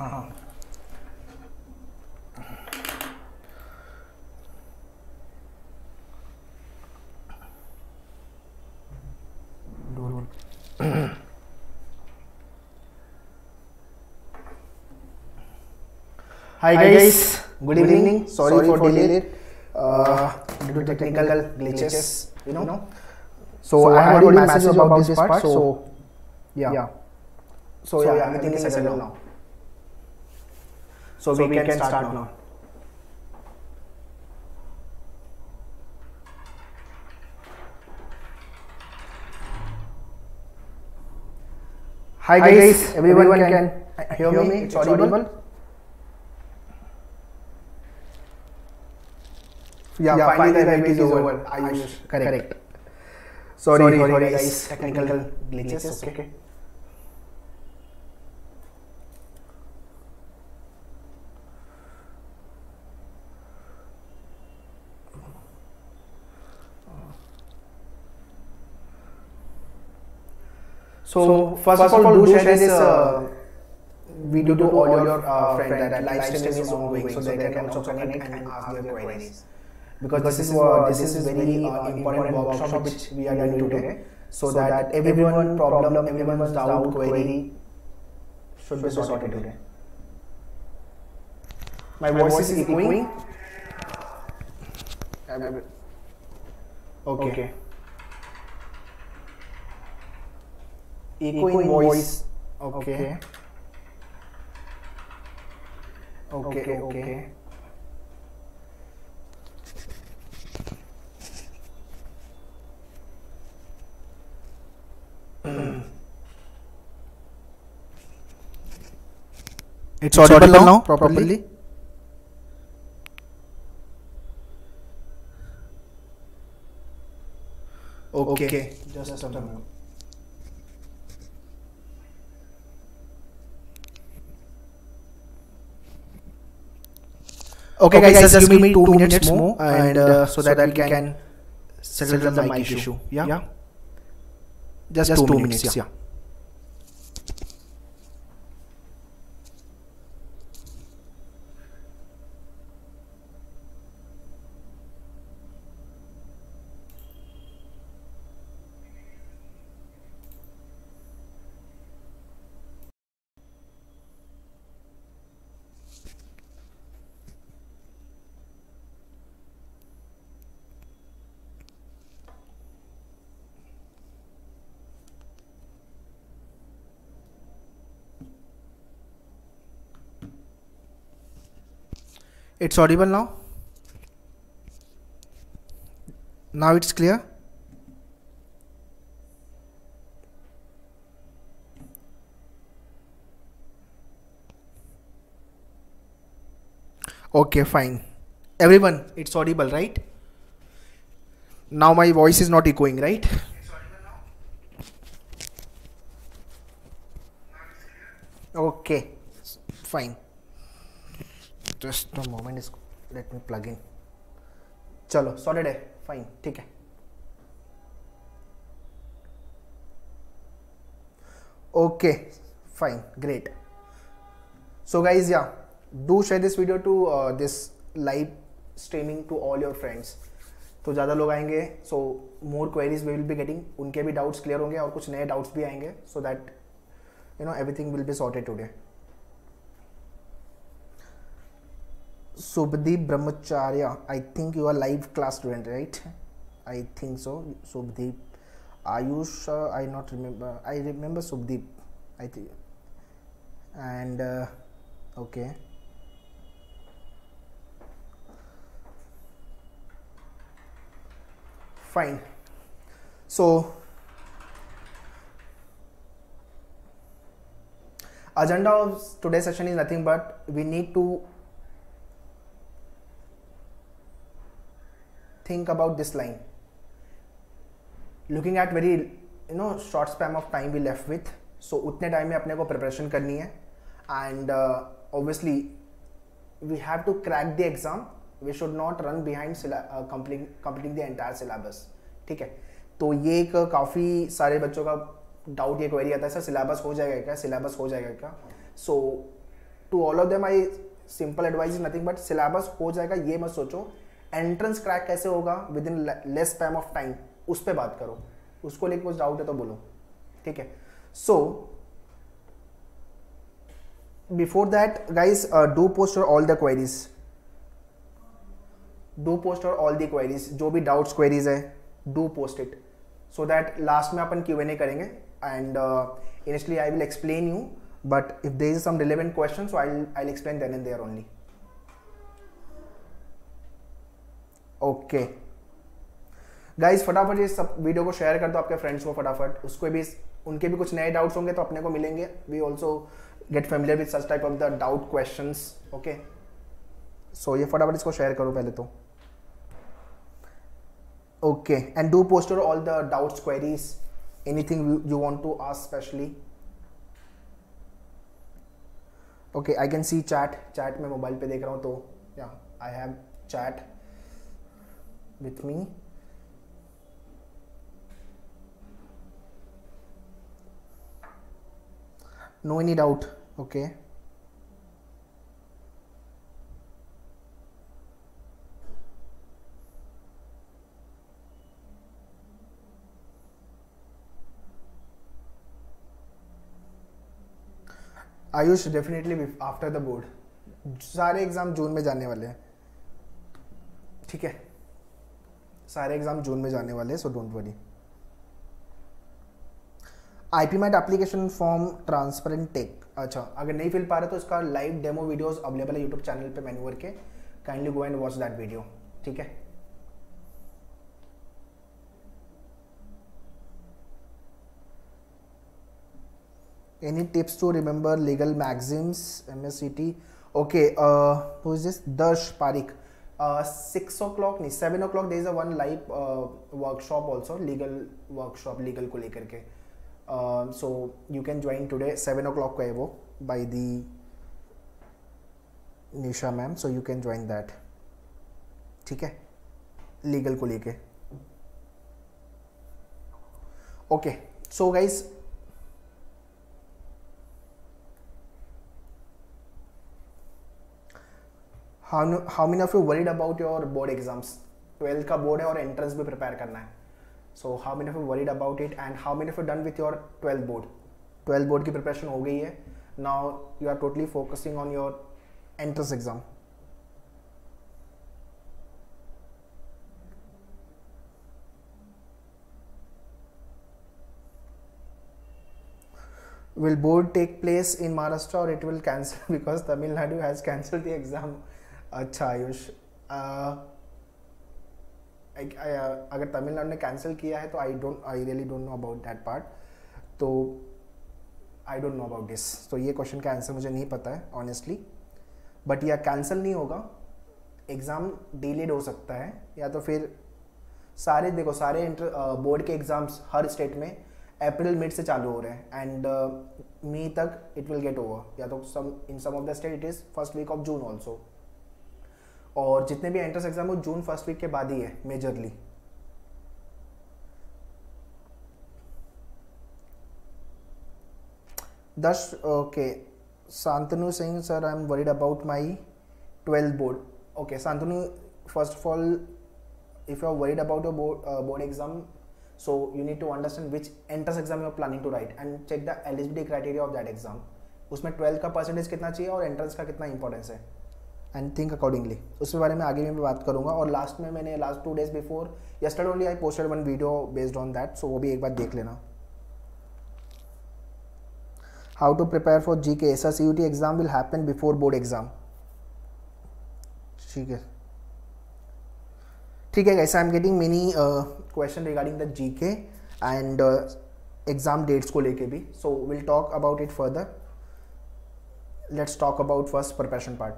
हाँ Hi guys, good evening. Sorry for delay due to technical glitches, you know. So I have already messaged about this part. So yeah, everything is settled now. So we can start now. Hi guys, everyone can hear me? It's audible. Yeah, finally the event is over. Ayush, correct. Sorry guys, technical glitches. Okay. So first of all, do share this video to all your friends that live stream is ongoing, so they can also connect and ask their queries. Because this is very important workshop which we are doing today, so that everyone's problem, everyone's doubt, query should be sorted today. My voice is echoing. Okay. Echoing voice. Okay. It's audible now properly. Okay. Just a minute. Okay guys, just give me 2 minutes more and so that we can settle the mic issue. Yeah. Just 2 minutes. Yeah. It's audible now. Now it's clear. Okay, fine. Everyone, it's audible, right? Now my voice is not echoing, right? It's audible now. Okay, fine. Just a moment, let me plug in. चलो sorted है, fine, ठीक है. Okay, fine, great. So guys, yeah, do share this video to this live streaming to all your friends. तो ज़्यादा लोग आएंगे, so more queries we will be getting. उनके भी doubts clear होंगे और कुछ नए doubts भी आएंगे, so that you know everything will be sorted today. Subhdeep Brahmacharya, I think you are live class student, right? I think so. Subhdeep, Ayush, I not remember. I remember Subhdeep, I think. And okay. Fine. So agenda of today's session is nothing but we need to think about this line. Looking at very short span of time we left with, so उतने time में अपने को preparation करनी है and obviously we have to crack the exam. We should not run behind completing the entire syllabus. ठीक है, तो ये एक काफ़ी सारे बच्चों का डाउट ये क्वेरी आता है, सर सिलेबस हो जाएगा क्या, सिलेबस हो जाएगा क्या. So to all of them I simple advice is nothing but syllabus हो जाएगा ये मत सोचो, एंट्रेंस क्रैक कैसे होगा within less span of time, उस पर बात करो, उसको लेकर कुछ डाउट है तो बोलो, ठीक है। So before that guys do post all the queries, do post all the queries, जो भी डाउट्स क्वेरीज है do post it, so that last में अपन Q&A करेंगे and initially I will explain you but if there is some relevant question so I will explain then and there only. Okay guys फटाफट इस सब video को share कर दो आपके फ्रेंड्स को फटाफट, उसको भी उनके भी कुछ नए डाउट्स होंगे तो अपने को मिलेंगे, we also get familiar with such type of the doubt questions. Okay so ये फटाफट इसको शेयर करो पहले तो। Okay and do post all the doubts queries, anything you want to ask specially. Okay I can see chat में mobile पे देख रहा हूँ तो yeah I have chat with me। No any doubt, okay। Ayush definitely after the board, सारे exam जून में जाने वाले हैं, ठीक है, सारे एग्जाम जून में जाने वाले हैं, so don't worry. IPMAT application form transparent tech, अच्छा अगर नहीं फिल पा रहे तो इसका लाइव डेमो वीडियोस अवेलेबल है यूट्यूब चैनल पे मैन्यूअर के, kindly go and watch that video, ठीक है। Any tips to remember legal maxims MSCT? Okay who is this? Darsh Pareek. 6 o'clock नहीं 7 o'clock there is a one live workshop also, legal workshop, legal को लेकर के, so you can join today 7 o'clock का है वो by the Nisha ma'am, so you can join that, ठीक है, legal को लेके। okay so guys how many of you worried about your board exams? 12th का बोर्ड है और एंट्रेंस भी प्रिपेयर करना है, so how many of you worried about it and how many of you done with your 12th board? 12th board की preparation हो गई है, now you are totally focusing on your entrance exam। Will board take place in Maharashtra or it will cancel because Tamil Nadu has cancelled the exam? अच्छा आयुष अगर तमिलनाडु ने cancel किया है तो I really don't know about that part, तो I don't know about this, तो ये question का आंसर मुझे नहीं पता है ऑनेस्टली, बट यह कैंसिल नहीं होगा, एग्ज़ाम डिलेड हो सकता है, या तो फिर सारे देखो सारे बोर्ड के एग्ज़ाम्स हर स्टेट में अप्रैल मिड से चालू हो रहे हैं एंड मई तक इट विल गेट ओवर, या तो in some of the state it is first week of June also, और जितने भी एंट्रेंस एग्जाम हो जून फर्स्ट वीक के बाद ही है majorly. Okay Shantanu Singh sir I am worried about my 12th board. Okay Shantanu, first of all if you are worried about your board exam, so you need to understand which entrance exam you are planning to write and check the eligibility criteria of that exam। उसमें 12th का percentage कितना चाहिए और entrance का कितना importance है, and think accordingly, उसके बारे में आगे मैं बात करूंगा। और लास्ट में मैंने last 2 days before yesterday only I posted one video based on that, सो वो भी एक बार देख लेना। How to prepare for GK? Sir CUT exam will happen before board exam, ठीक है ठीक है guys, I am getting many question regarding the GK and exam dates को लेके भी, so will talk about it further. Let's talk about first preparation part.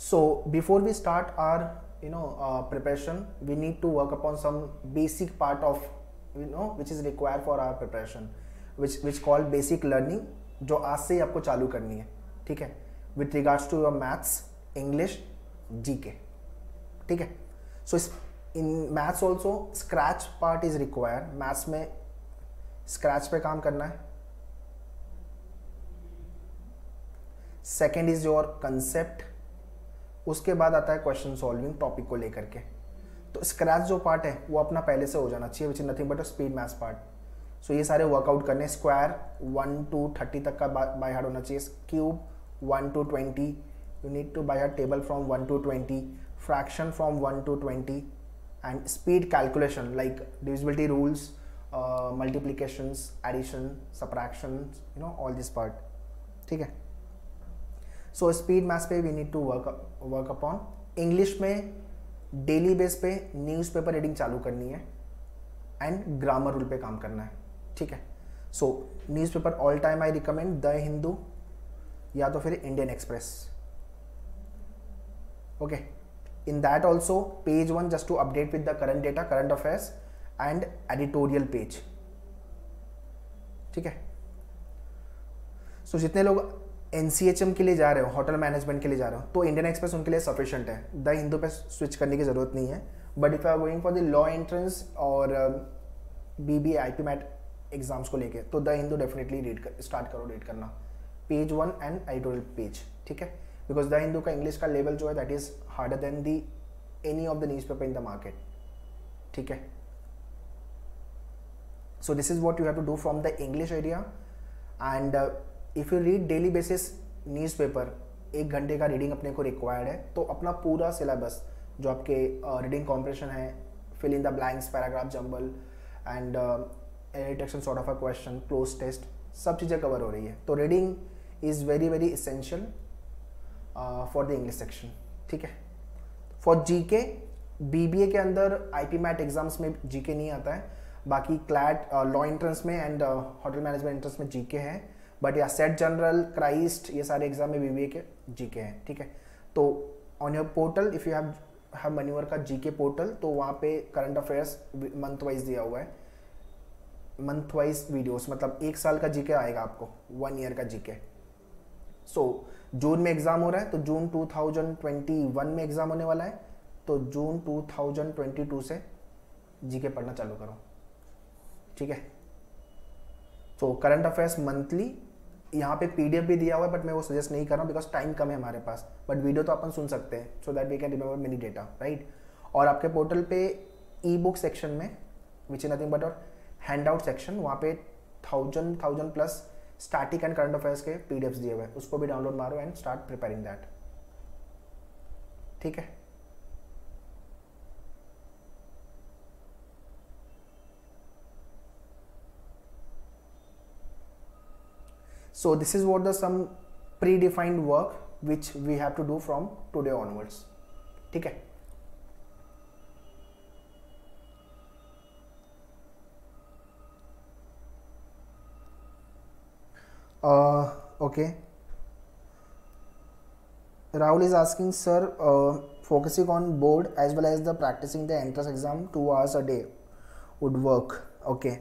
So before we start our preparation, we need to work upon some basic part of which is required for our preparation, which called basic learning, जो आज से ही आपको चालू करनी है, ठीक है, with regards to your maths, English, GK, ठीक है। So in maths also scratch part is required। maths में स्क्रैच पे काम करना है। सेकेंड इज योर कंसेप्ट, उसके बाद आता है क्वेश्चन सॉल्विंग टॉपिक को लेकर के। तो स्क्रैच जो पार्ट है वो अपना पहले से हो जाना चाहिए, which is nothing but a speed maths part. So ये सारे वर्कआउट करने, स्क्वायर 1 to 30 तक का बाय हार्ट होना चाहिए, cube 1 to 20, you need to by heart table from 1 to 20, fraction from 1 to 20, and speed calculation like divisibility rules, multiplications, addition, subtraction, you know all this part, ठीक है। So speed maths पे we need to work upon. English में daily base पे newspaper reading चालू करनी है and grammar rule पे काम करना है, ठीक है। So newspaper all time I recommend the Hindu या तो फिर Indian express, okay. In that also page 1 just to update with the current data, current affairs and editorial page, ठीक है। सो जितने लोग NCHM के लिए जा रहे हो, होटल मैनेजमेंट के लिए जा रहे हो, तो इंडियन एक्सप्रेस उनके लिए सफिशिएंट है, द हिंदू पे स्विच करने की जरूरत नहीं है। But if you are going for the law entrance और BBA IP मैट एग्जाम्स को लेके, तो द हिंदू डेफिनेटली स्टार्ट करो रीड करना, पेज 1 एंड एडिटोरियल पेज, ठीक है। बिकॉज द हिंदू का इंग्लिश का लेवल जो है that is harder than the any of the news paper in the market, ठीक है। So this is what you have to do from the English area. And if you read daily basis newspaper, 1 घंटे का reading अपने को required है, तो अपना पूरा सिलेबस जो आपके रीडिंग कॉम्प्रेशन है, fill in the blanks, paragraph jumble and detection sort of a question, cloze test, सब चीज़ें कवर हो रही है। तो reading is very very essential for the English section, ठीक है। फॉर GK, BBA के अंदर IP मैट एग्जाम्स में GK नहीं आता है, बाकी क्लैट लॉ एंट्रेंस में एंड होटल मैनेजमेंट एंट्रेंस में GK है, but yeah SET general, Christ, ये सारे एग्जाम में BBA के GK हैं, ठीक है। तो on your portal if you have मनयूवर का GK पोर्टल, तो वहाँ पे करंट अफेयर्स मंथ वाइज दिया हुआ है, मंथ वाइज वीडियोस, मतलब 1 साल का GK आएगा आपको, 1 ईयर का GK। सो जून में एग्जाम हो रहा है, तो जून 2021 में एग्जाम होने वाला है, तो जून 2022 से GK पढ़ना चालू करो, ठीक है। तो करंट अफेयर्स मंथली, यहाँ पे PDF भी दिया हुआ है, बट मैं वो सजेस्ट नहीं कर रहा हूँ बिकॉज टाइम कम है हमारे पास, बट वीडियो तो अपन सुन सकते हैं, so that we can remember many data, right. और आपके पोर्टल पे ई-बुक सेक्शन में, विच इज नथिंग बट और हैंड आउट सेक्शन, वहाँ पे 1000 plus static and current affairs के PDFs दिए हुए हैं, उसको भी डाउनलोड मारो एंड स्टार्ट प्रिपेयरिंग दैट, ठीक है। So this is what the some predefined work which we have to do from today onwards, ठीक है। Okay. Rahul is asking, sir, focusing on board as well as the practicing the entrance exam 2 hours a day would work. Okay.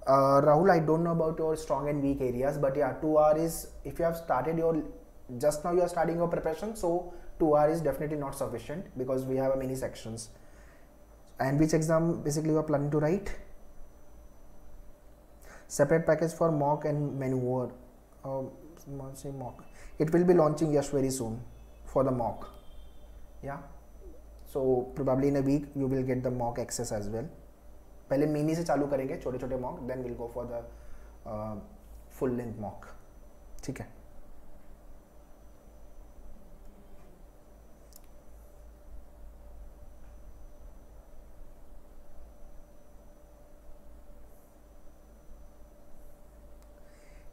Rahul, I don't know about your strong and weak areas, but yeah, 2 hours is, if you have started your, just now you are starting your preparation, so 2 hours is definitely not sufficient because we have many sections. And which exam basically you are planning to write? Separate package for mock and maneuver. Say mock. It will be launching yes very soon for the mock. Yeah. So probably in a week you will get the mock access as well. पहले mini से चालू करेंगे, छोटे छोटे mock, then will go for the full length mock, ठीक है।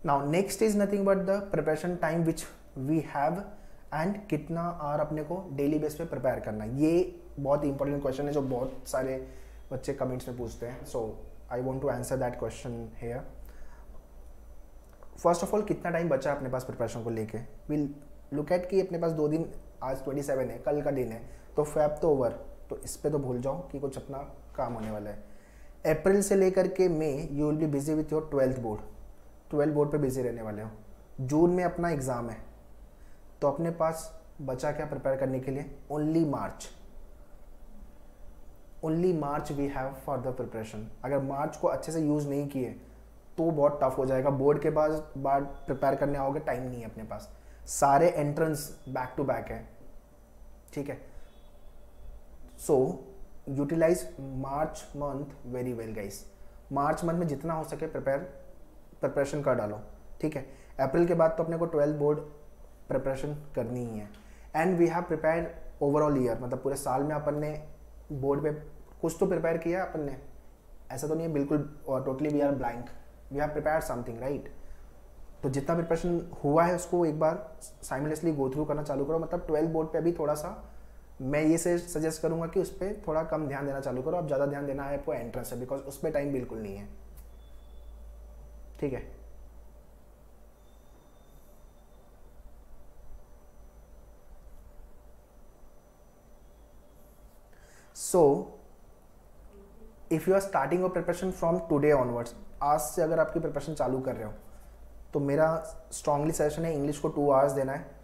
Now next is nothing but the preparation time which we have and कितना hour अपने को डेली बेस पे प्रिपेयर करना है। ये बहुत इंपॉर्टेंट क्वेश्चन है जो बहुत सारे बच्चे कमेंट्स में पूछते हैं, so I want to answer that question here. First of all, कितना टाइम बचा है अपने पास प्रिपरेशन को लेके? विल लुक एट कि अपने पास 2 दिन, आज 27 है, कल का दिन है, तो फैब तो ओवर, तो इस पे तो भूल जाओ कि कुछ अपना काम होने वाला है। अप्रैल से लेकर के मई you will be busy with your 12th board, 12 board पे बिजी रहने वाले हो। जून में अपना एग्ज़ाम है, तो अपने पास बचा क्या प्रिपेयर करने के लिए? Only March we have for the preparation. अगर मार्च को अच्छे से यूज़ नहीं किए तो बहुत टफ हो जाएगा। बोर्ड के बाद प्रिपेयर करने आओगे, टाइम नहीं है अपने पास, सारे एंट्रेंस बैक टू बैक है, ठीक है। So utilise March month very well guys. March month में जितना हो सके प्रिपरेशन कर डालो, ठीक है। अप्रैल के बाद तो अपने को 12 बोर्ड प्रिपरेशन करनी ही है। And we have prepare overall year, मतलब पूरे साल में अपन ने बोर्ड पे कुछ तो प्रिपेयर किया अपन ने, ऐसा तो नहीं है बिल्कुल totally we are blank, we have prepare something right. तो जितना प्रिपरेशन हुआ है उसको एक बार साइमल्टेनियसली गो थ्रू करना चालू करो। मतलब 12 बोर्ड पे अभी थोड़ा सा मैं ये से सजेस्ट करूंगा कि उस पर थोड़ा कम ध्यान देना चालू करो। अब ज़्यादा ध्यान देना है आपको एंट्रेंस है, बिकॉज उस पर टाइम बिल्कुल नहीं है, ठीक है। So if you are starting your preparation from today onwards, आज से अगर आपकी प्रिपरेशन चालू कर रहे हो तो मेरा स्ट्रांगली सजेशन है इंग्लिश को 2 आवर्स देना है।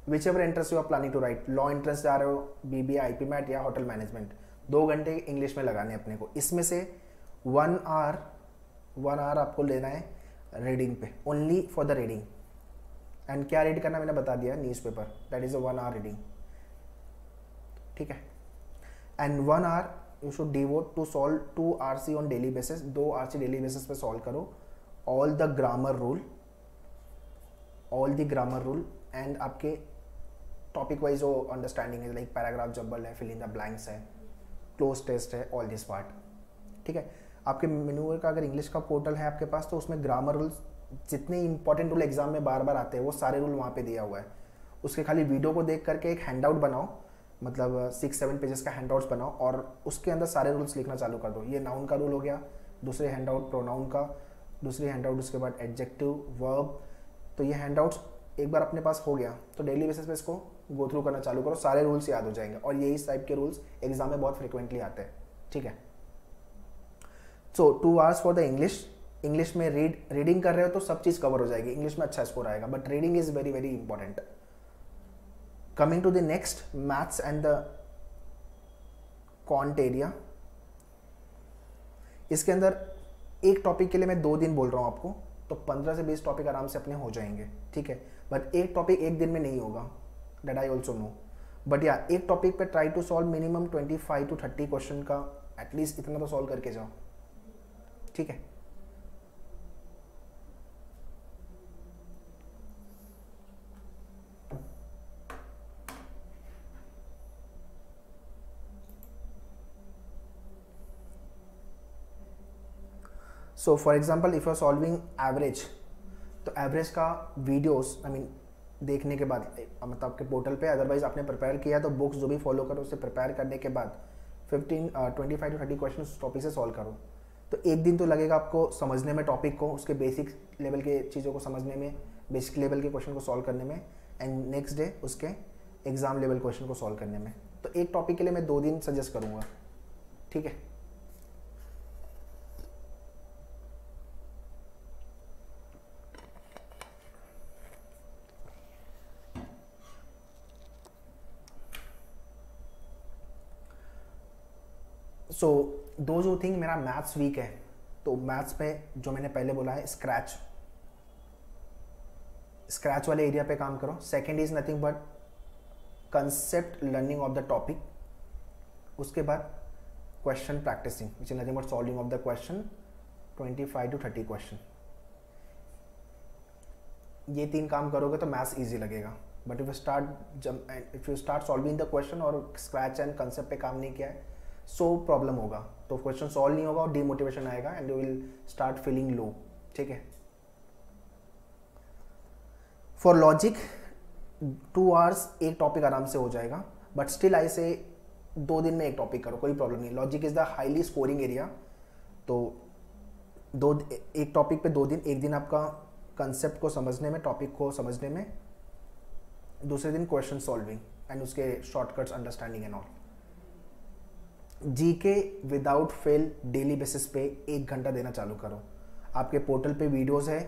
Whichever entrance you are planning to write, law entrance जा रहे हो, BBA, IP मैट या होटल मैनेजमेंट, 2 घंटे इंग्लिश में लगाने अपने को। इसमें से 1 आवर आपको लेना है रीडिंग पे, only for the reading. And क्या रीड करना मैंने बता दिया, newspaper, that is a 1 hour reading, ठीक है। And 1 hour you should devote to solve 2 RC on daily basis, 2 RC daily basis पे सॉल्व करो all the grammar rule and आपके टॉपिक वाइज जो अंडरस्टैंडिंग है, लाइक पैराग्राफ जब्बल है, fill in the blanks है, cloze test है, all this part, ठीक है। आपके मेन्यूअर का अगर इंग्लिश का पोर्टल है आपके पास तो उसमें ग्रामर रूल्स जितने इंपॉर्टेंट रूल एग्जाम में बार बार आते हैं वो सारे रूल वहाँ पे दिया हुआ है। उसके खाली वीडियो को देख करके एक हैंडआउट बनाओ, मतलब 6-7 पेजेस का हैंडआउट्स बनाओ और उसके अंदर सारे रूल्स लिखना चालू कर दो। ये नाउन का रूल हो गया, दूसरे हैंडआउट प्रोनाउन का, दूसरी हैंडआउट उसके बाद एडजेक्टिव, वर्ब। तो ये हैंडआउट्स एक बार अपने पास हो गया तो डेली बेसिस पे इसको गो थ्रू करना चालू करो, सारे रूल्स याद हो जाएंगे। और यही टाइप के रूल्स एग्जाम में बहुत फ्रिक्वेंटली आते हैं, ठीक है। सो 2 आवर्स फॉर द इंग्लिश में रीडिंग कर रहे हो तो सब चीज़ कवर हो जाएगी, इंग्लिश में अच्छा स्कोर आएगा, but reading is very very important. Coming to the next, maths and the quant area. इसके अंदर एक टॉपिक के लिए मैं 2 दिन बोल रहा हूँ आपको, तो 15 से 20 टॉपिक आराम से अपने हो जाएंगे, ठीक है। बट एक टॉपिक एक दिन में नहीं होगा, that I also know. But yeah एक टॉपिक पे try to solve minimum 25 to 30 question का, एटलीस्ट इतना तो सॉल्व करके जाओ, ठीक है। So for example if you are solving average, तो एवरेज का वीडियोस देखने के बाद, मतलब आपके पोर्टल पे, अदरवाइज आपने प्रिपेयर किया तो बुक्स जो भी फॉलो करो उससे प्रिपेयर करने के बाद 25 to 30 क्वेश्चन उस टॉपिक से सॉल्व करो। तो एक दिन तो लगेगा आपको समझने में टॉपिक को, उसके बेसिक लेवल के चीज़ों को समझने में, बेसिक लेवल के क्वेश्चन को सॉल्व करने में, एंड नेक्स्ट डे उसके एग्जाम लेवल क्वेश्चन को सॉल्व करने में। तो एक टॉपिक के लिए मैं 2 दिन सजेस्ट करूँगा, ठीक है। सो दो जो थिंग, मेरा मैथ्स वीक है तो मैथ्स पे जो मैंने पहले बोला है स्क्रैच वाले एरिया पे काम करो। Second is nothing but concept learning of the topic. उसके बाद question practising which is nothing but solving of the question, 25 to 30 question. ये 3 काम करोगे तो मैथ्स इजी लगेगा। But if you start solving the question और स्क्रैच एंड कंसेप्ट पे काम नहीं किया है, सो प्रॉब्लम होगा, तो क्वेश्चन सॉल्व नहीं होगा और डीमोटिवेशन आएगा and you will start feeling low, ठीक है। फॉर लॉजिक 2 आवर्स एक टॉपिक आराम से हो जाएगा, बट स्टिल आई से 2 दिन में एक टॉपिक करो, कोई प्रॉब्लम नहीं। Logic is the highly scoring area, तो एक टॉपिक पे 2 दिन, एक दिन आपका कंसेप्ट को समझने में, टॉपिक को समझने में, दूसरे दिन क्वेश्चन सॉल्विंग एंड उसके shortcuts understanding and all. GK without fail daily basis पे 1 घंटा देना चालू करो। आपके पोर्टल पे वीडियोस है,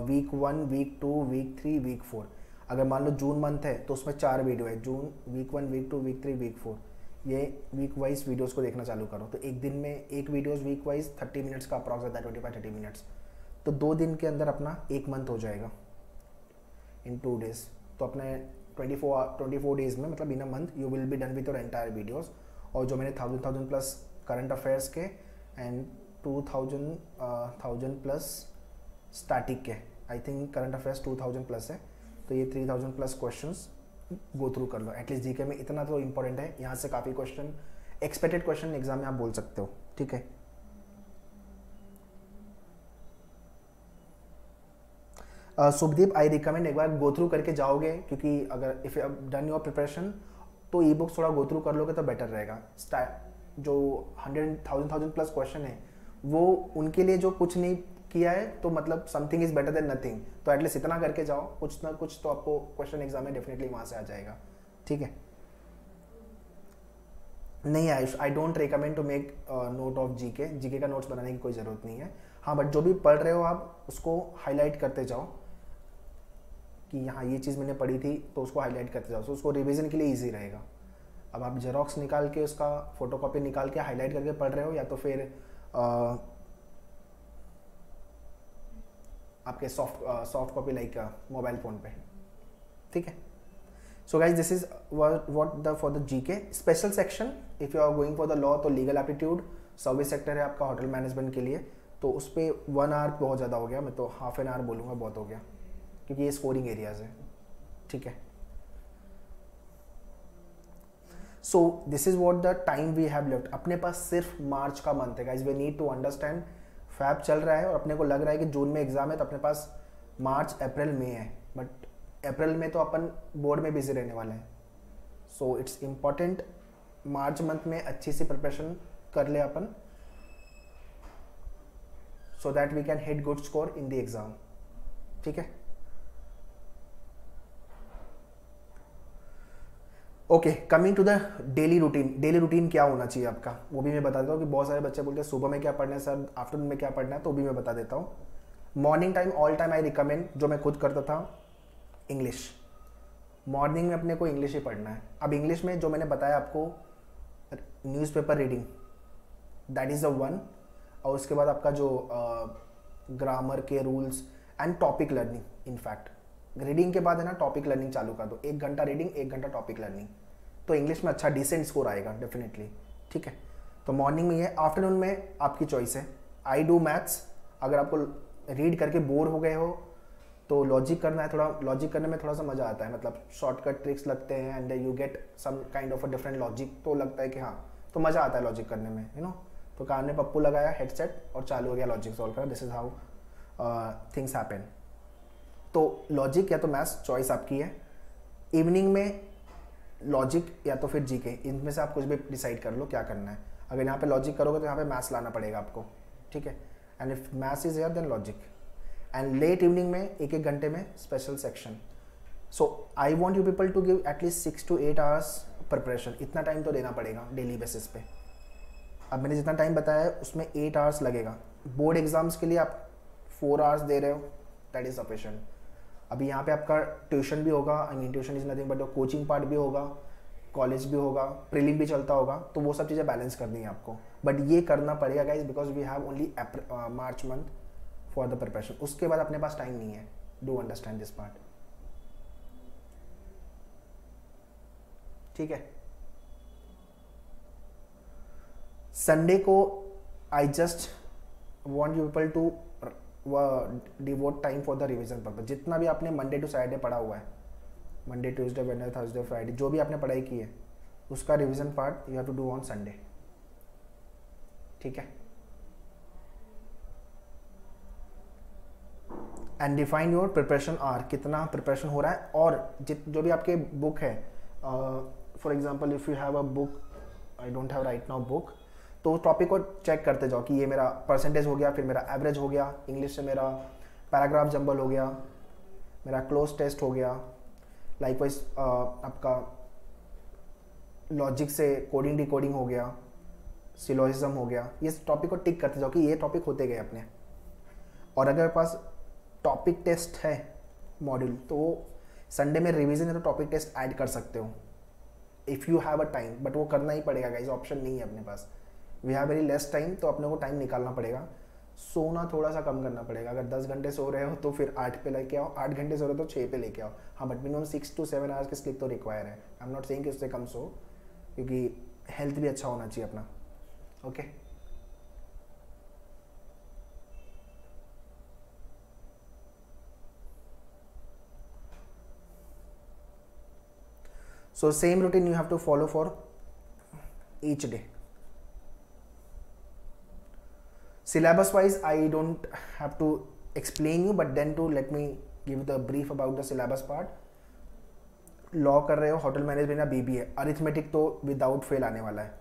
वीक 1, वीक 2, वीक 3, वीक 4। अगर मान लो जून मंथ है तो उसमें 4 वीडियो है, जून, वीक 1, वीक 2, वीक 3, वीक 4। ये वीक वाइज वीडियोस को देखना चालू करो। तो एक दिन में एक वीडियोस वीक वाइज 30 मिनट्स का अप्रॉक्स आता है, 25-30 मिनट्स। तो 2 दिन के अंदर अपना 1 मंथ हो जाएगा इन 2 days। तो अपने 24 डेज में, मतलब in a month you will be done with your entire videos. और जो मैंने 1000 प्लस करंट अफेयर्स के एंड 2000 प्लस स्टैटिक के, I think current affairs 2000 plus है, तो ये 3000 प्लस क्वेश्चंस गो थ्रू कर लो। एटलीस्ट जीके में इतना तो इंपॉर्टेंट है, यहाँ से काफ़ी क्वेश्चन एक्सपेक्टेड क्वेश्चन एग्जाम में आप बोल सकते हो, ठीक है। सुखदीप, आई रिकमेंड एक बार गो थ्रू करके जाओगे, क्योंकि अगर if you done your preparation तो ई बुक्स थोड़ा गो थ्रू कर लोगे तो बेटर रहेगा। जो 100,000 प्लस क्वेश्चन है वो उनके लिए जो कुछ नहीं किया है, तो मतलब something is better than nothing. तो एटलीस्ट इतना करके जाओ, कुछ ना कुछ तो आपको क्वेश्चन एग्जाम में डेफिनेटली वहाँ से आ जाएगा, ठीक है। नहीं Ayush, I don't recommend to make note of GK का नोट्स बनाने की कोई ज़रूरत नहीं है। हाँ, बट जो भी पढ़ रहे हो आप उसको हाईलाइट करते जाओ कि हाँ ये चीज़ मैंने पढ़ी थी, तो उसको हाईलाइट करते जाओ, तो उसको रिवीजन के लिए ईजी रहेगा। अब आप जेरोक्स निकाल के उसका फोटोकॉपी निकाल के हाईलाइट करके पढ़ रहे हो, या तो फिर आपके soft copy like mobile phone पे, ठीक है। So guys this is what the for the GK special section. If you are going for the law तो लीगल एप्टीट्यूड, सर्विस सेक्टर है आपका होटल मैनेजमेंट के लिए, तो उस पर 1 आवर बहुत ज़्यादा हो गया, मैं तो हाफ एन आवर बोलूँगा बहुत हो गया, क्योंकि ये स्कोरिंग एरियाज है, ठीक है। So this is what the time we have left. अपने पास सिर्फ मार्च का मंथ है guys, we need to understand. फैब चल रहा है और अपने को लग रहा है कि जून में एग्जाम है, तो अपने पास मार्च अप्रैल मई है, बट अप्रैल में तो अपन बोर्ड में बिजी रहने वाले हैं। So it's important March month में अच्छी सी प्रिपरेशन कर ले अपन, so that we can hit good score in the exam, ठीक है। Okay, coming to the daily routine. Daily routine क्या होना चाहिए आपका, वो भी मैं बता देता हूँ, कि बहुत सारे बच्चे बोलते हैं सुबह में क्या पढ़ना है सर, आफ्टरनून में क्या पढ़ना है, तो भी मैं बता देता हूँ। Morning time all time I recommend, जो मैं खुद करता था, इंग्लिश। मॉर्निंग में अपने को इंग्लिश ही पढ़ना है। अब इंग्लिश में जो मैंने बताया आपको, newspaper reading, that is the one. और उसके बाद आपका जो ग्रामर के rules and topic learning, in fact reading के बाद है ना टॉपिक लर्निंग चालू कर दो, 1 घंटा रीडिंग 1 घंटा टॉपिक लर्निंग, तो इंग्लिश में अच्छा डिसेंट स्कोर आएगा डेफिनेटली, ठीक है। तो मॉर्निंग में ये, आफ्टरनून में आपकी चॉइस है। आई डू मैथ्स, अगर आपको रीड करके बोर हो गए हो तो लॉजिक करना है, थोड़ा लॉजिक करने में थोड़ा सा मज़ा आता है, मतलब शॉर्टकट ट्रिक्स लगते हैं and you get some kind of a different logic, तो लगता है कि हाँ, तो मज़ा आता है लॉजिक करने में, यू नो। तो कान में पप्पू लगाया, हेडसेट, और चालू हो गया लॉजिक सॉल्व करना। This is how things happen. तो लॉजिक या तो मैथ्स, चॉइस आपकी है। इवनिंग में लॉजिक या तो फिर जीके, इनमें से आप कुछ भी डिसाइड कर लो क्या करना है। अगर यहाँ पे लॉजिक करोगे तो यहाँ पे मैथ्स लाना पड़ेगा आपको, ठीक है। And if maths is here then logic. And late evening में 1-1 घंटे में special section. So I want you people to give at least 6 to 8 hours preparation. इतना टाइम तो देना पड़ेगा डेली बेसिस पे। अब मैंने जितना टाइम बताया है उसमें 8 hours लगेगा। बोर्ड एग्जाम्स के लिए आप 4 hours दे रहे हो, दैट इज सफिशिएंट। अभी यहाँ पे आपका ट्यूशन भी होगा, I mean tuition is nothing but coaching part भी होगा, कॉलेज भी होगा, प्रीलिम भी चलता होगा, तो वो सब चीज़ें बैलेंस करनी है आपको। बट ये करना पड़ेगा guys, because we have only March month for the preparation. उसके बाद अपने पास टाइम नहीं है। डू अंडरस्टैंड दिस पार्ट, ठीक है। संडे को I just want you people to devote time for the revision purpose. जितना भी आपने मंडे टू सैटरडे पढ़ा हुआ है, Monday Tuesday Wednesday Thursday Friday, जो भी आपने पढ़ाई की है उसका revision part you have to do on Sunday, ठीक है। And define your preparation hour, कितना प्रिपरेशन हो रहा है। और जो भी आपके बुक है, for example if you have a book, I don't have right now book, तो टॉपिक को चेक करते जाओ कि ये मेरा परसेंटेज हो गया, फिर मेरा एवरेज हो गया, इंग्लिश से मेरा पैराग्राफ जंबल हो गया, मेरा क्लोज टेस्ट हो गया, लाइकवाइज आपका लॉजिक से कोडिंग डिकोडिंग हो गया, सिलोजिज्म हो गया। ये टॉपिक को टिक करते जाओ कि ये टॉपिक होते गए अपने। और अगर पास टॉपिक टेस्ट है मॉड्यूल, तो संडे में रिवीजन है तो टॉपिक टेस्ट ऐड कर सकते हो if you have a time, but वो करना ही पड़ेगा गाइस, ऑप्शन नहीं है अपने पास। We have very less time, तो अपने को टाइम निकालना पड़ेगा। सोना थोड़ा सा कम करना पड़ेगा। अगर 10 घंटे सो रहे हो तो फिर 8 पे लेके आओ, 8 घंटे सो रहे हो तो 6 पे लेके आओ। हाँ, बट मिनिमम 6 to 7 आवर्स की स्लीप तो रिक्वायर है। आई एम नॉट सेइंग कि उससे कम सो, क्योंकि हेल्थ भी अच्छा होना चाहिए अपना। Okay so same routine you have to follow for each day. Syllabus wise I don't have to explain you, but then to let me give the brief about the syllabus part. Law कर रहे हो, hotel management या BBA, arithmetic तो without fail आने वाला है।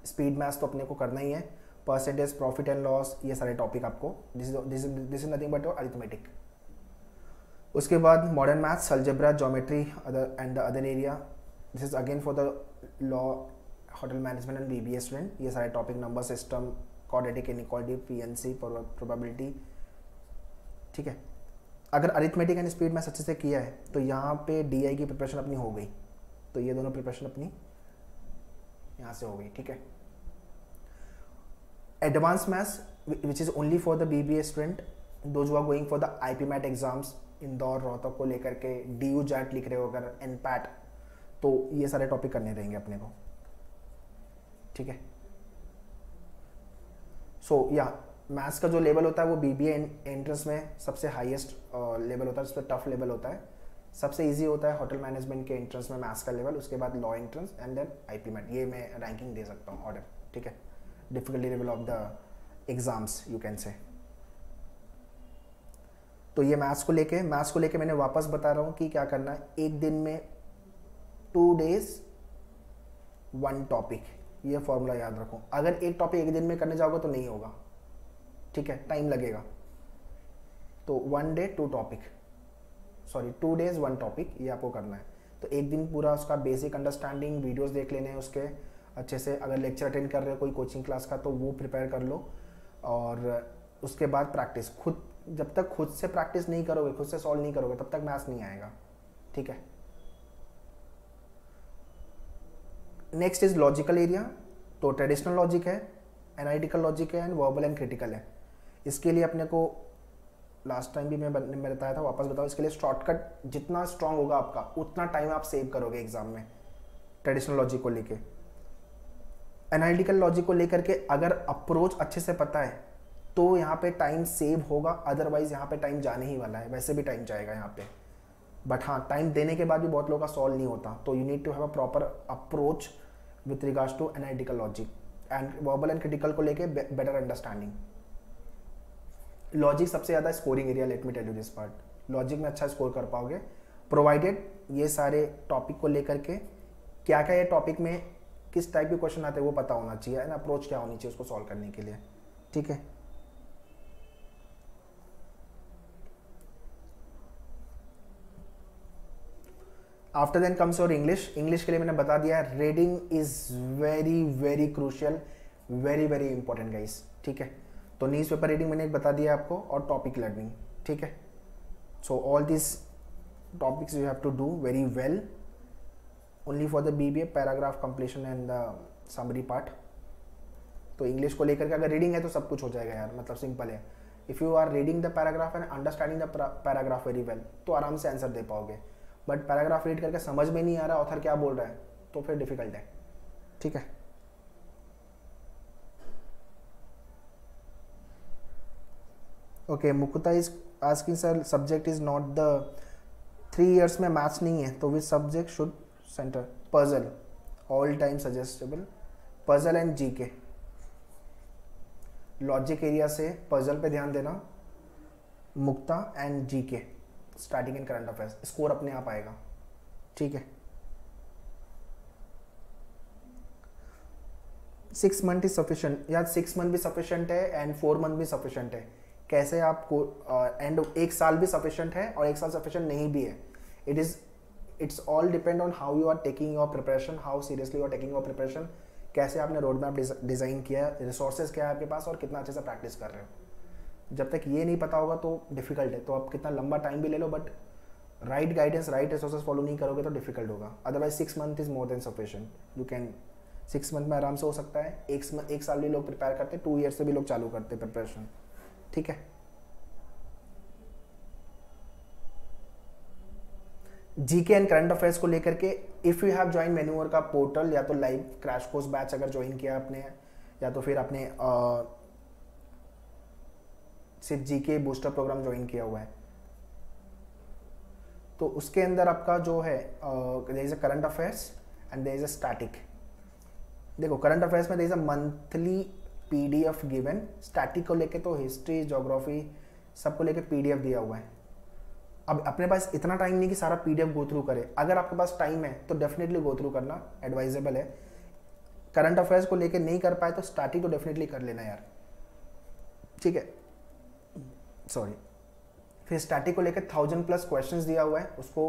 Speed maths तो अपने को करना ही है, परसेंटेज, प्रॉफिट एंड लॉस, ये सारे टॉपिक आपको, this is nothing but arithmetic. उसके बाद modern maths, algebra, geometry and the other area, this is again for the law, hotel management and BBA student. ये सारे topic, number system, quadratic inequality, PNC, probability, ठीक है। अगर arithmetic and speed maths अच्छे से किया है तो यहाँ पे डीआई की प्रिपरेशन अपनी हो गई, तो ये दोनों प्रिपरेशन अपनी यहाँ से हो गई, ठीक है। Advance maths which is only for the BBA student, those who are going for the IPMAT exams, Indore Rohtak को लेकर के डीयू जैट लिख रहे हो अगर, एनपैट, तो ये सारे टॉपिक करने रहेंगे अपने को, ठीक है। सो या मैथ्स का जो लेवल होता है वो बीबीए एंट्रेंस में सबसे हाईएस्ट लेवल होता है, जिसपे टफ लेवल होता है। सबसे इजी होता है होटल मैनेजमेंट के एंट्रेंस में मैथ्स का लेवल, उसके बाद law entrance and then IPMAT. ये मैं रैंकिंग दे सकता हूँ ऑर्डर, ठीक है, difficulty level of the exams you can say. तो ये मैथ्स को लेके मैंने वापस बता रहा हूँ कि क्या करना है। एक दिन में 2 days 1 टॉपिक, ये फॉर्मूला याद रखो। अगर एक टॉपिक एक दिन में करने जाओगे तो नहीं होगा, ठीक है, टाइम लगेगा। तो 1 day 2 topic, sorry 2 days 1 topic, ये आपको करना है। तो एक दिन पूरा उसका बेसिक अंडरस्टैंडिंग, वीडियोस देख लेने हैं उसके अच्छे से। अगर लेक्चर अटेंड कर रहे हो कोई कोचिंग क्लास का तो वो प्रिपेयर कर लो, और उसके बाद प्रैक्टिस खुद। जब तक खुद से प्रैक्टिस नहीं करोगे, खुद से सॉल्व नहीं करोगे, तब तक मैथ्स नहीं आएगा, ठीक है। Next is logical area. तो ट्रेडिशनल लॉजिक है, एनालिटिकल लॉजिक है, एंड वर्बल एंड क्रिटिकल है। इसके लिए अपने को लास्ट टाइम भी मैं बताया था, वापस बताओ। इसके लिए शॉर्टकट जितना स्ट्रांग होगा आपका, उतना टाइम आप सेव करोगे एग्जाम में, ट्रेडिशनल लॉजिक को लेके। एनालिटिकल लॉजिक को लेकर के अगर अप्रोच अच्छे से पता है तो यहाँ पे टाइम सेव होगा, अदरवाइज यहाँ पे टाइम जाने ही वाला है, वैसे भी टाइम जाएगा यहाँ पे। बट हाँ, टाइम देने के बाद भी बहुत लोगों का सॉल्व नहीं होता, तो you need to have a proper approach with regards to analytical logic and verbal and critical को लेके बेटर अंडरस्टैंडिंग। लॉजिक सबसे ज़्यादा scoring area, let me tell you this part. Logic में अच्छा स्कोर कर पाओगे प्रोवाइडेड ये सारे टॉपिक को लेकर के क्या क्या ये टॉपिक में किस टाइप के क्वेश्चन आते हैं वो पता होना चाहिए, एंड अप्रोच क्या होनी चाहिए उसको सॉल्व करने के लिए, ठीक है। After then comes your English. English के लिए मैंने बता दिया है, reading is very very crucial, very very important guys, ठीक है। तो न्यूज़ पेपर रीडिंग मैंने बता दिया आपको, और टॉपिक लर्निंग, ठीक है। So all this topics you have to do very well only for the BBA, paragraph completion and the summary part. तो इंग्लिश को लेकर के अगर रीडिंग है तो सब कुछ हो जाएगा यार, मतलब सिंपल है। If you are reading the paragraph and understanding the paragraph very well तो आराम से आंसर दे पाओगे। बट पैराग्राफ रीड करके समझ में नहीं आ रहा ऑथर क्या बोल रहा है तो फिर डिफिकल्ट है, ठीक है। Okay, Mukta is asking sir, subject is not the 3 years में मैथ्स नहीं है तो which subject should centre? Puzzle, all time suggestable, puzzle and GK. Logic area से पजल पे ध्यान देना, Mukta and GK, starting in current affairs, score अपने आप आएगा, ठीक है। 6 month इज सफिशिएंट यार, 6 month भी सफिशिएंट है एंड 4 month भी सफिशिएंट है। कैसे आपको एंड 1 साल भी सफिशिएंट है और 1 साल सफिशिएंट नहीं भी है। It's all depend on how you are taking your preparation, how seriously you are taking your preparation, कैसे आपने रोड मैप डिजाइन किया है, रिसोर्सेज क्या है आपके पास, और कितना अच्छे से प्रैक्टिस कर रहे हो। जब तक ये नहीं पता होगा तो डिफिकल्ट है। तो आप कितना लंबा टाइम भी ले लो, but right guidance, right resources follow नहीं करोगे तो डिफिकल्ट होगा। Otherwise 6 month is more than sufficient, you can 6 month में आराम से हो सकता है, एक साल भी लोग प्रिपेयर करते हैं, 2 ईयर से भी लोग चालू करते हैं प्रिपरेशन, ठीक है। जीके एंड करंट अफेयर्स को लेकर के if you have join manure का पोर्टल, या तो लाइव क्रैश कोर्स बैच अगर ज्वाइन किया आपने, या तो फिर आपने सिर्फ जीके बूस्टर प्रोग्राम ज्वाइन किया हुआ है, तो उसके अंदर आपका जो है there is a current affairs and there is a static. देखो करंट अफेयर्स में there is a monthly PDF given, static को लेके तो हिस्ट्री ज्योग्राफी सबको लेके पीडीएफ दिया हुआ है। अब अपने पास इतना टाइम नहीं कि सारा पीडीएफ गो थ्रू करे, अगर आपके पास टाइम है तो डेफिनेटली गो थ्रू करना एडवाइजेबल है। करंट अफेयर्स को लेके नहीं कर पाए तो स्टैटिक तो डेफिनेटली कर लेना यार, ठीक है, सॉरी। फिर स्टैटिक को लेकर 1000+ क्वेश्चंस दिया हुआ है, उसको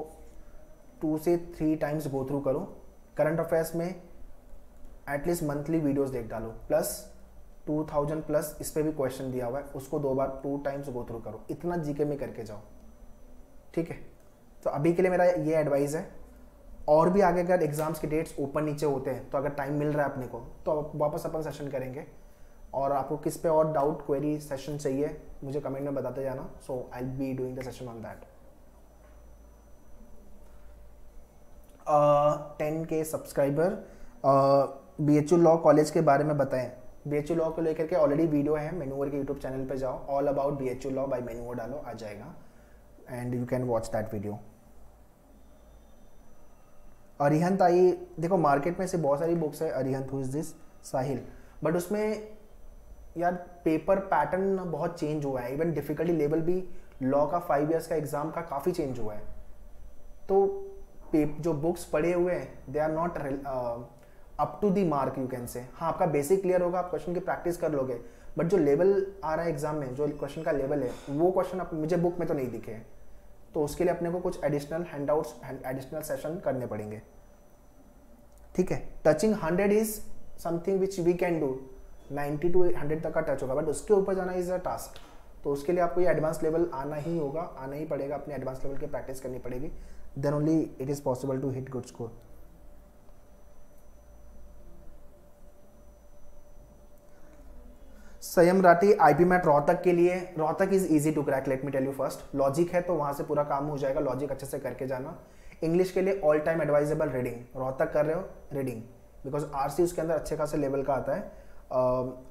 2 से 3 टाइम्स गो थ्रू करो। करंट अफेयर्स में एटलीस्ट मंथली वीडियोस देख डालो, प्लस 2000+ इस पे भी क्वेश्चन दिया हुआ है, उसको 2 टाइम्स गो थ्रू करो। इतना जीके में करके जाओ, ठीक है। तो अभी के लिए मेरा ये एडवाइस है। और भी आगे अगर एग्जाम्स के डेट्स ऊपर नीचे होते हैं तो अगर टाइम मिल रहा है अपने को तो वापस अपन सेशन करेंगे। और आपको किस पे और डाउट क्वेरी सेशन चाहिए मुझे कमेंट में बताते जाना, so I will be doing the session on that. 10K subscriber, BHU law college के बारे में बताएं। BHU लॉ को लेकर के ऑलरेडी वीडियो है, मैन्यूअर के यूट्यूब चैनल पे जाओ, all about BHU law by मैन्यूअर डालो, आ जाएगा and you can watch that video. Arihant आई, देखो मार्केट में से बहुत सारी बुक्स है, Arihant who is this, Sahil, but उसमें यार पेपर पैटर्न बहुत चेंज हुआ है, इवन डिफिकल्टी लेवल भी लॉ का 5 इयर्स का एग्जाम का काफ़ी चेंज हुआ है। तो जो बुक्स पढ़े हुए हैं they are not up to the mark you can say. हाँ आपका बेसिक क्लियर होगा, आप क्वेश्चन की प्रैक्टिस कर लोगे, बट जो लेवल आ रहा है एग्जाम में, जो क्वेश्चन का लेवल है वो क्वेश्चन मुझे बुक में तो नहीं दिखे हैं, तो उसके लिए अपने को कुछ एडिशनल हैंडआउट्स, एडिशनल सेशन करने पड़ेंगे, ठीक है। Touching 100 is something which we can do, 90 to 100 तक का टच होगा, बट उसके ऊपर जाना इज अ टास्क। तो उसके लिए आपको ये एडवांस लेवल आना ही होगा, आना ही पड़ेगा, अपने एडवांस लेवल की प्रैक्टिस करनी पड़ेगी, then only it is possible to hit good score. Sanyam Rathi, IPMAT Rohtak के लिए, Rohtak is easy to crack, let me tell you first. Logic है तो वहां से पूरा काम हो जाएगा, लॉजिक अच्छे से करके जाना। इंग्लिश के लिए all time advisable reading, Rohtak कर रहे हो रीडिंग, बिकॉज आरसी उसके अंदर अच्छे खासे लेवल का आता है।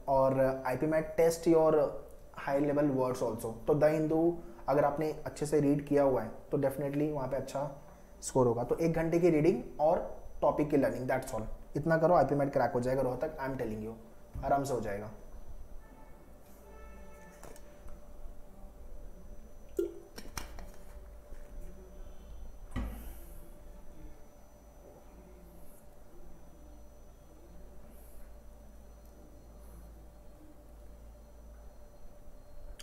और IPMAT test your high level words also, तो द हिंदू अगर आपने अच्छे से रीड किया हुआ है तो डेफिनेटली वहाँ पे अच्छा स्कोर होगा। तो 1 घंटे की रीडिंग और टॉपिक की लर्निंग, दैट्स ऑल, इतना करो, आईपी मैट क्रैक हो जाएगा Rohtak, I am telling you, आराम से हो जाएगा।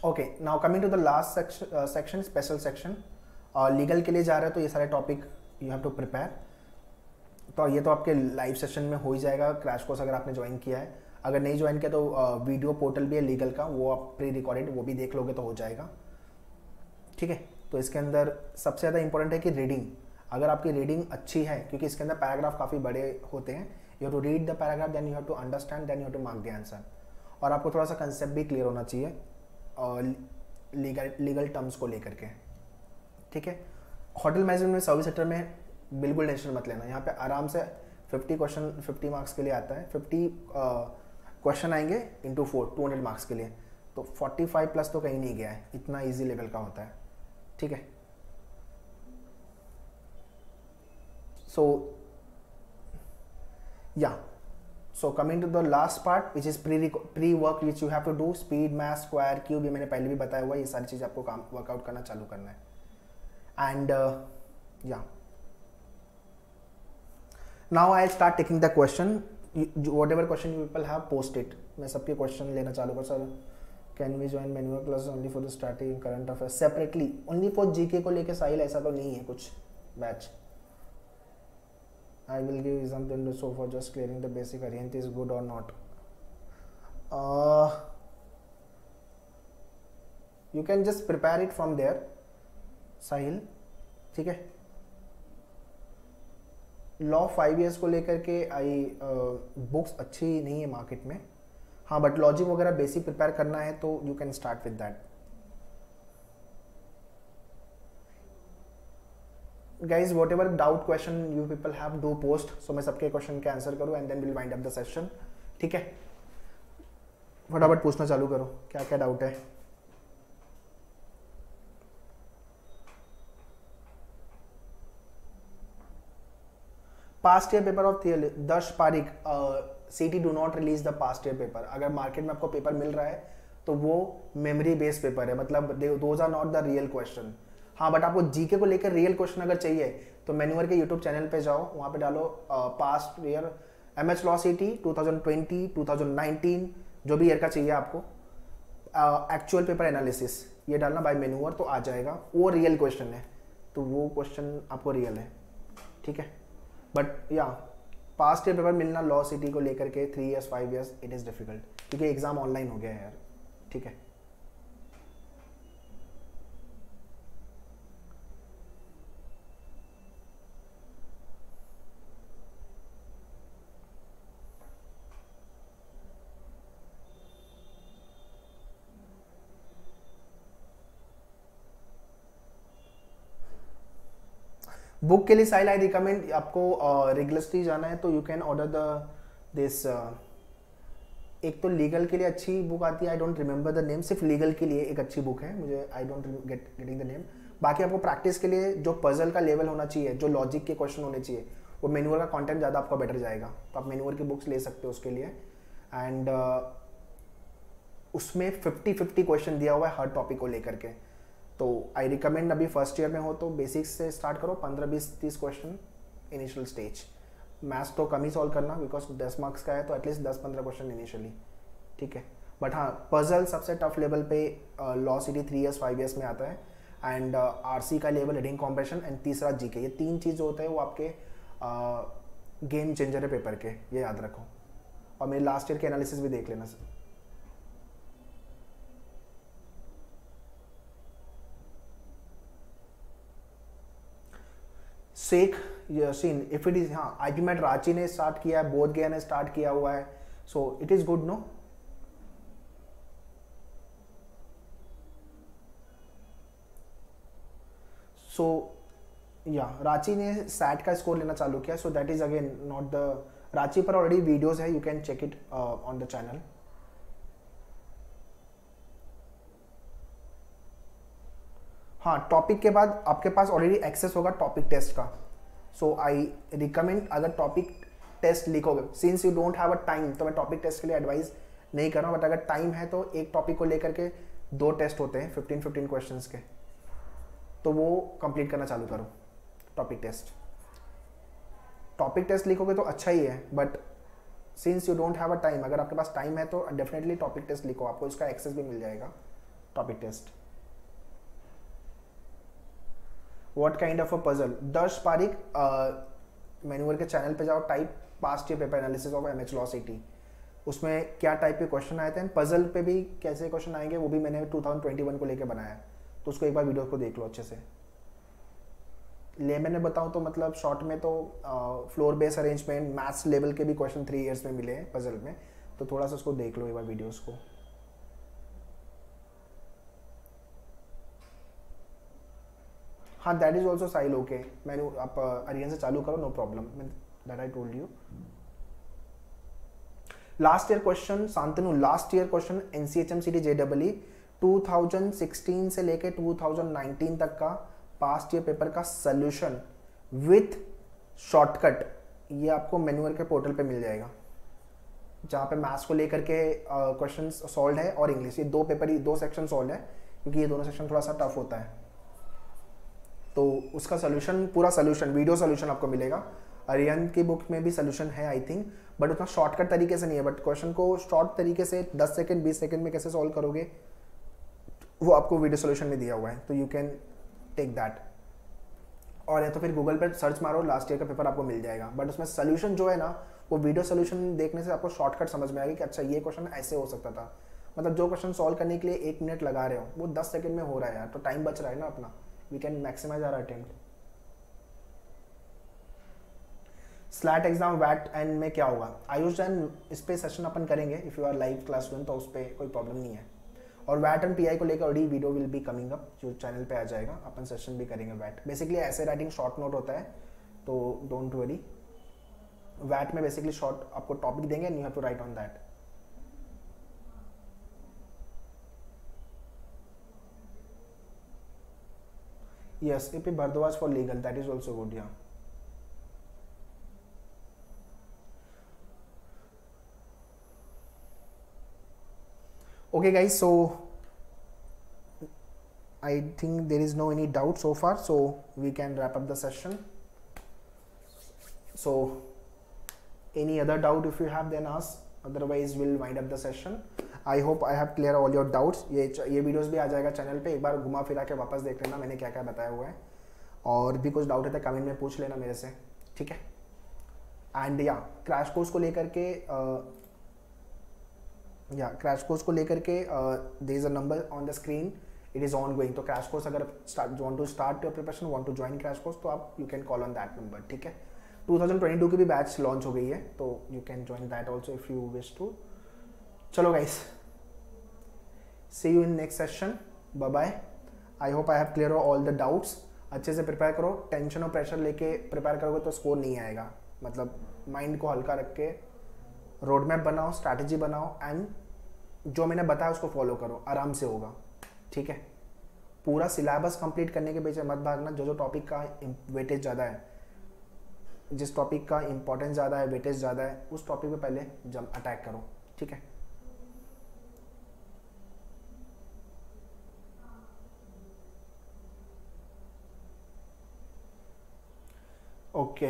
Okay, now coming to the last section, special section. Legal के लिए जा रहे हो तो ये सारे topic you have to prepare. तो ये तो आपके लाइव सेशन में हो ही जाएगा, क्रैश कोर्स अगर आपने ज्वाइन किया है। अगर नहीं ज्वाइन किया तो वीडियो पोर्टल भी है लीगल का, वो आप प्री रिकॉर्डेड वो भी देख लोगे तो हो जाएगा, ठीक है। तो इसके अंदर सबसे ज़्यादा इंपॉर्टेंट है कि रीडिंग, अगर आपकी रीडिंग अच्छी है, क्योंकि इसके अंदर पैराग्राफ काफ़ी बड़े होते हैं, you have to read the paragraph, then you have to understand, then you have to mark the answer. और आपको थोड़ा सा कंसेप्ट भी क्लियर होना चाहिए लीगल टर्म्स को लेकर के, ठीक है। होटल मैनेजमेंट सर्विस सेक्टर में बिल्कुल टेंशन मत लेना, यहाँ पे आराम से 50 क्वेश्चन 50 मार्क्स के लिए आता है, 50 क्वेश्चन आएंगे इंटू 4 200 मार्क्स के लिए, तो 45+ तो कहीं नहीं गया है, इतना इजी लेवल का होता है, ठीक है। सो या So coming to the last part, which is pre-work which you have to do, speed, mass, square, cube, ये मैंने पहले भी बताया हुआ है, ये सारी चीज़ आपको काम वर्कआउट करना चालू करना है। And yeah, now I'll start taking the question. Whatever question you people have, post it. मैं सबके question लेना चालू कर sir. Can we join manual class only for the starting current affairs separately? Only for GK को लेके साहिल ऐसा तो नहीं है कुछ batch. I will give example so for just clearing the basic Arihant is good or not. You can just prepare it from there, Sahil, ठीक है। Law 5 years को लेकर के आई बुक्स अच्छी नहीं है मार्केट में, हाँ बट लॉजिक वगैरह बेसिक प्रिपेयर करना है तो you can start with that. Guys whatever doubt question you people have do post, so मैं सबके क्वेश्चन के आंसर करूँ and then will wind up the session. ठीक है, फटाफट पूछना चालू करो, क्या क्या डाउट है। Past year paper of theory, दर्श पारिक, सीटी do not release the past year paper. अगर मार्केट में आपको पेपर मिल रहा है तो वो मेमोरी बेस्ड पेपर है, मतलब those are not the real question. हाँ बट आपको जीके को लेकर रियल क्वेश्चन अगर चाहिए तो मैन्यूअर के यूट्यूब चैनल पे जाओ, वहाँ पे डालो पास्ट ईयर एमएच लॉ सीटी 2020 2019 जो भी ईयर का चाहिए आपको, एक्चुअल पेपर एनालिसिस ये डालना बाय मैन्यूअर तो आ जाएगा, वो रियल क्वेश्चन है तो वो क्वेश्चन आपको रियल है। ठीक है, बट या पास्ट ईयर पेपर मिलना लॉ सिटी को लेकर के 3 years 5 years it is difficult, क्योंकि एग्जाम ऑनलाइन हो गया है यार। ठीक है, बुक के लिए साइल आई रिकमेंड आपको रेगुलरली जाना है तो you can order the this, एक तो लीगल के लिए अच्छी बुक आती है, I don't remember the name, सिर्फ लीगल के लिए एक अच्छी बुक है, मुझे I don't getting the name. बाकी आपको प्रैक्टिस के लिए जो पजल का लेवल होना चाहिए, जो लॉजिक के क्वेश्चन होने चाहिए, वो मैन्यूअर का कंटेंट ज़्यादा आपका बेटर जाएगा, तो आप मैन्यूअर की बुक्स ले सकते हो उसके लिए। एंड उसमें 50-50 क्वेश्चन दिया हुआ है हर टॉपिक को लेकर के, तो आई रिकमेंड अभी फर्स्ट ईयर में हो तो बेसिक्स से स्टार्ट करो, 15-20-30 क्वेश्चन इनिशियल स्टेज। मैथ्स तो कम ही सॉल्व करना बिकॉज 10 मार्क्स का है, तो एटलीस्ट 10-15 क्वेश्चन इनिशियली। ठीक है, बट हाँ पजल सबसे टफ लेवल पे लॉ सिटी 3 years 5 years में आता है, एंड आरसी का लेवल रीडिंग कॉम्प्रेशन, एंड तीसरा जीके, ये 3 चीज़ जो होते हैं वो आपके गेम चेंजर है पेपर के, ये याद रखो। और मेरे लास्ट ईयर के एनालिसिस भी देख लेना sir. Sheikh Yaseen, if it is, हाँ आईटीमेट रांची ने स्टार्ट किया है, बोध गया ने स्टार्ट किया हुआ है, so it is good no. So या रांची ने सैट का स्कोर लेना चालू किया, so that is again not the, Ranchi पर ऑलरेडी वीडियोस है, you can check it on the channel. हाँ टॉपिक के बाद आपके पास ऑलरेडी एक्सेस होगा टॉपिक टेस्ट का, सो आई रिकमेंड अगर टॉपिक टेस्ट लिखोगे, since you don't have a time, तो मैं टॉपिक टेस्ट के लिए एडवाइस नहीं कर रहा हूँ, बट अगर टाइम है तो एक टॉपिक को लेकर के 2 टेस्ट होते हैं 15-15 क्वेश्चंस के, तो वो कंप्लीट करना चालू करो। टॉपिक टेस्ट लिखोगे तो अच्छा ही है, but since you don't have a time, अगर आपके पास टाइम है तो डेफिनेटली टॉपिक टेस्ट लिखो, आपको इसका एक्सेस भी मिल जाएगा topic test. What kind of a puzzle, Darsh Pareek, मैन्यूअर के चैनल पे जाओ, type past year paper analysis of MH law CET, उसमें क्या टाइप के क्वेश्चन आए थे, पजल पे भी कैसे क्वेश्चन आएंगे वो भी मैंने 2021 को लेकर बनाया है, तो उसको एक बार वीडियो को देख लो अच्छे से। लेमन में बताऊं तो मतलब शॉर्ट में तो floor base arrangement, maths level के भी क्वेश्चन 3 years में मिले हैं पजल में, तो थोड़ा सा उसको देख लो एक बार वीडियोस को। हाँ दैट इज ऑल्सो साइल ओके, मैंने आप अरियन से चालू करो, no problem, that I told you. Last year question Shantanu, last year question NCHM CT JW 2016 से लेके 2019 तक का पास्ट ईयर पेपर का सोल्यूशन विथ शॉर्टकट, ये आपको मैन्यूअर के पोर्टल पे मिल जाएगा, जहाँ पे मैथ्स को लेकर के क्वेश्चन सॉल्व है और इंग्लिश, ये 2 पेपर ही 2 सेक्शन सॉल्व है, क्योंकि ये दोनों सेक्शन थोड़ा सा टफ होता है, तो उसका सोल्यूशन, पूरा सोल्यूशन वीडियो सोल्यूशन आपको मिलेगा। अरियन की बुक में भी सोल्यूशन है आई थिंक, बट उतना शॉर्टकट तरीके से नहीं है, बट क्वेश्चन को शॉर्ट तरीके से 10 सेकंड 20 सेकंड में कैसे सॉल्व करोगे वो आपको वीडियो सोल्यूशन में दिया हुआ है, तो यू कैन टेक दैट। और या तो फिर गूगल पर सर्च मारो, लास्ट ईयर का पेपर आपको मिल जाएगा, बट उसमें सोल्यूशन जो है ना, वो वीडियो सोल्यूशन देखने से आपको शॉर्टकट समझ में आएगा कि अच्छा ये क्वेश्चन ऐसे हो सकता था, मतलब जो क्वेश्चन सॉल्व करने के लिए 1 मिनट लगा रहे हो वो 10 सेकंड में हो रहा है यार, तो टाइम बच रहा है ना अपना, we can maximize our attempt. SLAT exam वैट एंड में क्या होगा, आयुष जैन इस पे सेशन अपन करेंगे, if you are live class 1 तो उस पर कोई प्रॉब्लम नहीं है। और वैट एंड पीआई को लेकर already video will be coming up, जो चैनल पे आ जाएगा, अपन सेशन भी करेंगे वैट। बेसिकली ऐसे राइटिंग शॉर्ट नोट होता है, तो डोंट वरी। वैट में बेसिकली शॉर्ट आपको टॉपिक देंगे and you have to write on that. Yes, AP Bhardwaj for legal, that is also good, yeah. Okay guys, so I think there is no any doubt so far, so we can wrap up the session. So any other doubt if you have then ask, otherwise we'll wind up the session. I hope I have clear all your doubts. ये videos भी आ जाएगा channel पे, एक बार घुमा फिरा के वापस देख लेना मैंने क्या क्या बताया हुआ है, और भी कुछ डाउट है तो कमेंट में पूछ लेना मेरे से, ठीक है। एंड या क्रैश कोर्स को लेकर के there is a number on the screen, it is on going. तो क्रैश कोर्स अगर want to start your preparation, want to join crash course, तो आप you can call on that number, ठीक है। 2022 की भी बैच लॉन्च हो गई है, तो you can join that also if you wish to. चलो guys, see you in next session, bye bye. I hope I have clear all the doubts. अच्छे से प्रिपेयर करो, टेंशन और प्रेशर लेके प्रिपेयर करोगे तो स्कोर नहीं आएगा। मतलब माइंड को हल्का रख के रोड मैप बनाओ, स्ट्रैटेजी बनाओ, एंड जो मैंने बताया उसको फॉलो करो, आराम से होगा, ठीक है। पूरा सिलेबस कंप्लीट करने के पीछे मत भागना। जो टॉपिक का वेटेज ज़्यादा है, जिस टॉपिक का इंपॉर्टेंस ज़्यादा है, वेटेज ज़्यादा है, उस टॉपिक पे पहले जम अटैक करो, ठीक है। Okay,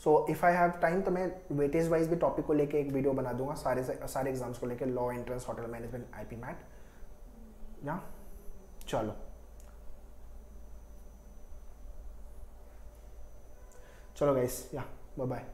so if I have time तो मैं वेटेज वाइज भी टॉपिक को लेके एक वीडियो बना दूंगा, सारे एग्जाम्स को लेके, law, entrance, hotel management, IPMAT, या चलो गाइस, या बाय बाय।